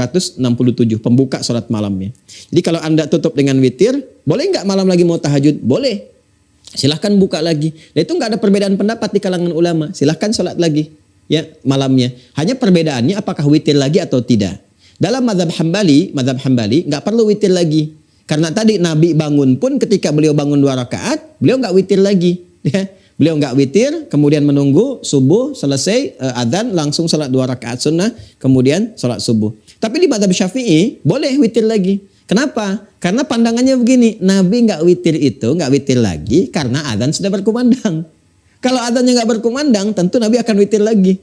167 pembuka sholat malamnya. Jadi kalau Anda tutup dengan witir, boleh nggak malam lagi mau tahajud? Boleh. Silahkan buka lagi. Dan itu nggak ada perbedaan pendapat di kalangan ulama. Silahkan sholat lagi ya malamnya. Hanya perbedaannya apakah witir lagi atau tidak. Dalam mazhab Hambali nggak perlu witir lagi. Karena tadi Nabi bangun pun ketika beliau bangun 2 rakaat, beliau nggak witir lagi. Ya. Beliau nggak witir, kemudian menunggu subuh selesai adzan langsung salat 2 rakaat sunnah, kemudian salat subuh. Tapi di mazhab Syafi'i boleh witir lagi. Kenapa? Karena pandangannya begini, Nabi nggak witir lagi karena adzan sudah berkumandang. Kalau adzannya nggak berkumandang, tentu Nabi akan witir lagi.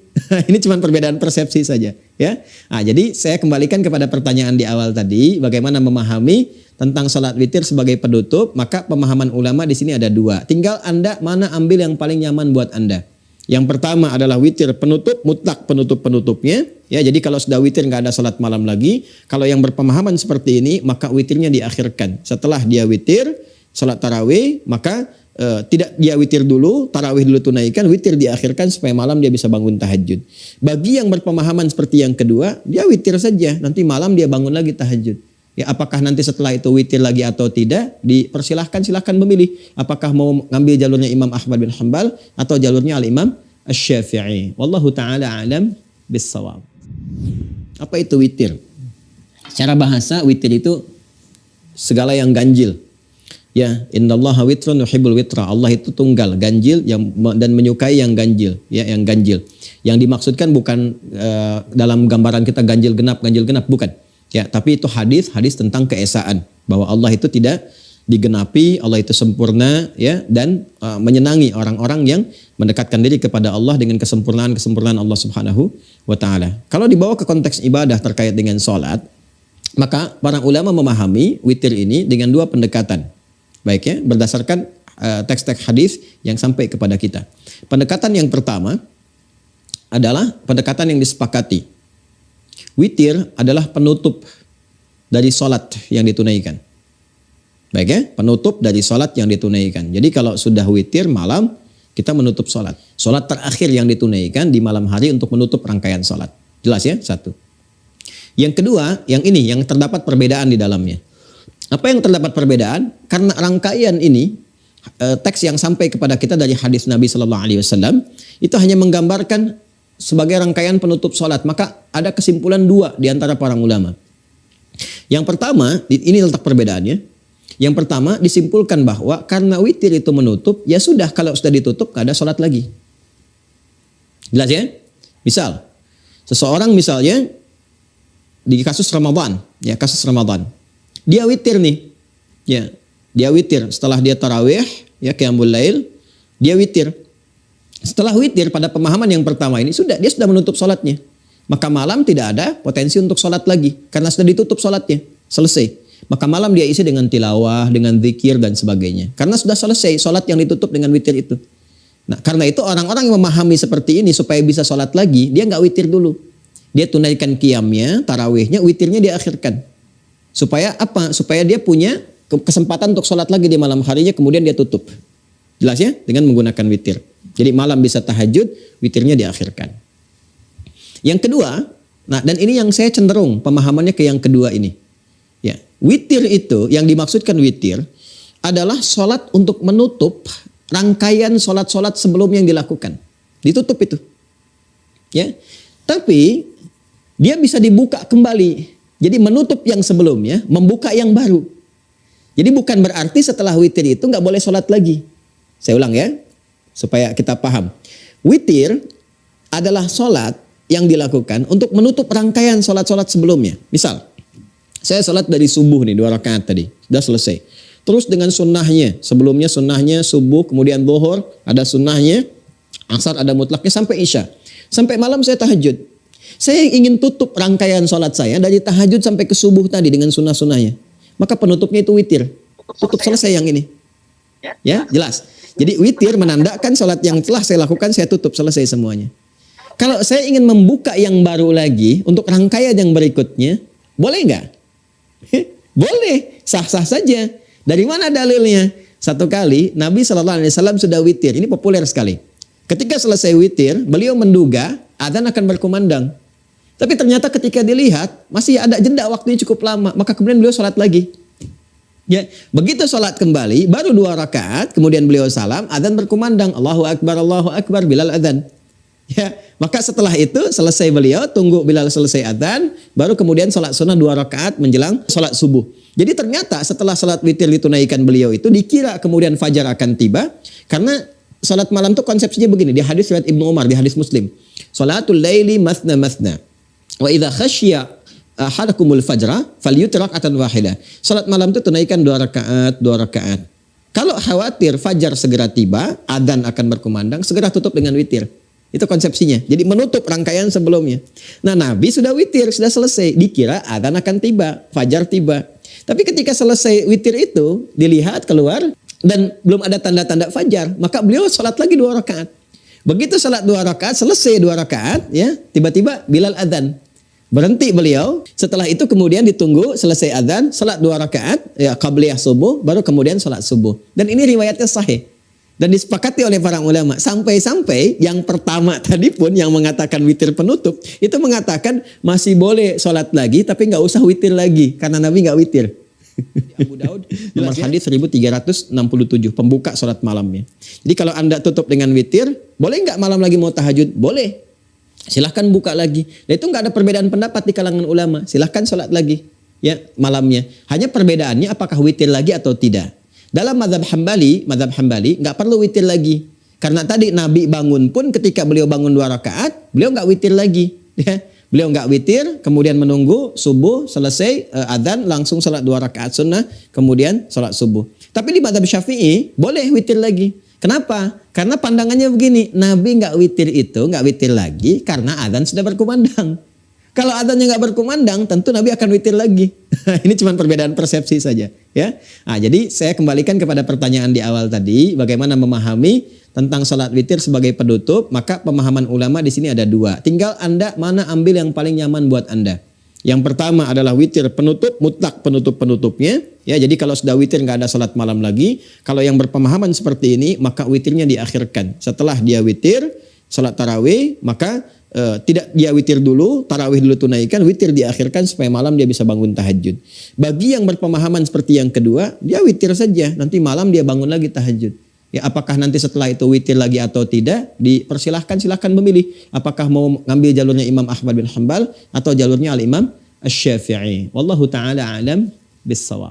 Ini cuma perbedaan persepsi saja, ya. Nah, jadi saya kembalikan kepada pertanyaan di awal tadi, bagaimana memahami tentang sholat witir sebagai penutup. Maka pemahaman ulama di sini ada 2. Tinggal Anda mana ambil yang paling nyaman buat Anda. Yang pertama adalah witir penutup, mutlak penutup-penutupnya. Ya, jadi kalau sudah witir nggak ada sholat malam lagi. Kalau yang berpemahaman seperti ini, maka witirnya diakhirkan. Setelah dia witir, sholat tarawih, maka tidak dia witir dulu, tarawih dulu tunaikan, witir diakhirkan supaya malam dia bisa bangun tahajud. Bagi yang berpemahaman seperti yang kedua, dia witir saja, nanti malam dia bangun lagi tahajud. Ya, apakah nanti setelah itu witir lagi atau tidak, silahkan memilih. Apakah mau ngambil jalurnya Imam Ahmad bin Hanbal atau jalurnya Al-Imam Asy-Syafi'i. Wallahu ta'ala alam bis-shawab. Apa itu witir? Secara bahasa witir itu segala yang ganjil. Ya, innallaha witrun yuhibbul witra. Allah itu tunggal, ganjil dan menyukai yang ganjil, ya, yang ganjil. Yang dimaksudkan bukan dalam gambaran kita ganjil genap, bukan. Ya, tapi itu hadis tentang keesaan bahwa Allah itu tidak digenapi, Allah itu sempurna, ya, dan menyenangi orang-orang yang mendekatkan diri kepada Allah dengan kesempurnaan Allah Subhanahu wa taala. Kalau dibawa ke konteks ibadah terkait dengan salat, maka para ulama memahami witir ini dengan 2 pendekatan. Baik ya, berdasarkan teks-teks hadis yang sampai kepada kita. Pendekatan yang pertama adalah pendekatan yang disepakati. Witir adalah penutup dari sholat yang ditunaikan. Baik ya, penutup dari sholat yang ditunaikan. Jadi kalau sudah witir malam, kita menutup sholat. Sholat terakhir yang ditunaikan di malam hari untuk menutup rangkaian sholat. Jelas ya, 1. Yang kedua, yang ini, yang terdapat perbedaan di dalamnya. Apa yang terdapat perbedaan? Karena rangkaian ini, teks yang sampai kepada kita dari hadis Nabi Shallallahu Alaihi Wasallam itu hanya menggambarkan sebagai rangkaian penutup sholat. Maka ada kesimpulan 2 di antara para ulama. Yang pertama, ini letak perbedaannya. Yang pertama disimpulkan bahwa karena witir itu menutup, ya sudah, kalau sudah ditutup gak ada sholat lagi. Jelas ya? Misal, seseorang misalnya di kasus Ramadan, ya kasus Ramadan. Dia witir nih, ya, dia witir setelah dia tarawih, ya qiyamul lail, dia witir. Setelah witir pada pemahaman yang pertama ini dia sudah menutup sholatnya, maka malam tidak ada potensi untuk sholat lagi karena sudah ditutup sholatnya, selesai. Maka malam dia isi dengan tilawah, dengan zikir dan sebagainya, karena sudah selesai sholat yang ditutup dengan witir itu. Nah, karena itu orang-orang yang memahami seperti ini supaya bisa sholat lagi, dia nggak witir dulu, dia tunaikan qiyamnya, tarawihnya, witirnya diakhirkan. Supaya apa? Supaya dia punya kesempatan untuk sholat lagi di malam harinya, kemudian dia tutup. Jelas ya? Dengan menggunakan witir. Jadi malam bisa tahajud, witirnya diakhirkan. Yang kedua, nah dan ini yang saya cenderung pemahamannya ke yang kedua ini. Ya, witir itu, yang dimaksudkan witir adalah sholat untuk menutup rangkaian sholat-sholat sebelum yang dilakukan. Ditutup itu. Ya, tapi dia bisa dibuka kembali. Jadi menutup yang sebelumnya, membuka yang baru. Jadi bukan berarti setelah witir itu nggak boleh sholat lagi. Saya ulang ya, supaya kita paham. Witir adalah sholat yang dilakukan untuk menutup rangkaian sholat-sholat sebelumnya. Misal, saya sholat dari subuh nih, 2 rakaat tadi, sudah selesai. Terus dengan sunnahnya, sebelumnya sunnahnya subuh, kemudian zuhur, ada sunnahnya, asar ada mutlaknya sampai isya. Sampai malam saya tahajud. Saya ingin tutup rangkaian sholat saya dari tahajud sampai ke subuh tadi dengan sunnah-sunnahnya. Maka penutupnya itu witir. Tutup selesai yang ini. Ya, jelas. Jadi witir menandakan sholat yang telah saya lakukan, saya tutup selesai semuanya. Kalau saya ingin membuka yang baru lagi untuk rangkaian yang berikutnya, boleh nggak? Boleh, sah-sah saja. Dari mana dalilnya? Satu kali Nabi SAW sudah witir. Ini populer sekali. Ketika selesai witir, beliau menduga adzan akan berkumandang. Tapi ternyata ketika dilihat masih ada jeda waktunya cukup lama, maka kemudian beliau sholat lagi. Ya, begitu sholat kembali, baru 2 rakaat, kemudian beliau salam, adzan berkumandang, Allahu Akbar, Bilal adzan. Ya, maka setelah itu selesai beliau, tunggu Bilal selesai adzan, baru kemudian sholat sunnah 2 rakaat menjelang sholat subuh. Jadi ternyata setelah sholat witir ditunaikan beliau itu dikira kemudian fajar akan tiba, karena sholat malam itu konsepsinya begini, di hadis riwayat Ibnu Umar, di hadis Muslim. Sholatul laili mathna mathna. Wa idza khasyiya ahadakumul fajra falyutir rak'atan wahidah. Salat malam itu tunaikan 2 rakaat. Kalau khawatir fajar segera tiba, adzan akan berkumandang, segera tutup dengan witir. Itu konsepsinya. Jadi menutup rangkaian sebelumnya. Nah, Nabi sudah witir, sudah selesai. Dikira adzan akan tiba, fajar tiba. Tapi ketika selesai witir itu, dilihat keluar dan belum ada tanda-tanda fajar, maka beliau salat lagi 2 rakaat. Begitu salat 2 rakaat, selesai 2 rakaat, ya, tiba-tiba Bilal adzan. Berhenti beliau, setelah itu kemudian ditunggu selesai adzan, salat 2 rakaat, ya qabliyah subuh, baru kemudian salat subuh. Dan ini riwayatnya sahih. Dan disepakati oleh para ulama. Sampai-sampai yang pertama tadi pun yang mengatakan witir penutup, itu mengatakan masih boleh salat lagi, tapi nggak usah witir lagi, karena Nabi nggak witir. Abu Daud, nomor hadis 1367, pembuka salat malamnya. Jadi kalau Anda tutup dengan witir, boleh nggak malam lagi mau tahajud? Boleh. Silahkan buka lagi. Nah, itu nggak ada perbedaan pendapat di kalangan ulama. Silahkan sholat lagi, ya malamnya. Hanya perbedaannya apakah witir lagi atau tidak. Dalam mazhab Hambali nggak perlu witir lagi. Karena tadi Nabi bangun pun ketika beliau bangun 2 rakaat, beliau nggak witir lagi. Ya. Beliau nggak witir, kemudian menunggu subuh selesai adzan langsung sholat 2 rakaat sunnah, kemudian sholat subuh. Tapi di mazhab Syafi'i boleh witir lagi. Kenapa? Karena pandangannya begini, Nabi nggak witir lagi karena adzan sudah berkumandang. Kalau adzannya nggak berkumandang, tentu Nabi akan witir lagi. Ini cuma perbedaan persepsi saja, ya. Nah, jadi saya kembalikan kepada pertanyaan di awal tadi, bagaimana memahami tentang sholat witir sebagai penutup. Maka pemahaman ulama di sini ada 2. Tinggal Anda mana ambil yang paling nyaman buat Anda. Yang pertama adalah witir penutup, mutlak penutup-penutupnya. Ya, jadi kalau sudah witir nggak ada salat malam lagi. Kalau yang berpemahaman seperti ini, maka witirnya diakhirkan. Setelah dia witir, salat tarawih, maka tidak dia witir dulu, tarawih dulu tunaikan, witir diakhirkan supaya malam dia bisa bangun tahajud. Bagi yang berpemahaman seperti yang kedua, dia witir saja, nanti malam dia bangun lagi tahajud. Ya, apakah nanti setelah itu witir lagi atau tidak, silahkan memilih. Apakah mau ngambil jalurnya Imam Ahmad bin Hanbal atau jalurnya Al-Imam Asy-Syafi'i. Wallahu ta'ala a'lam bis-shawab.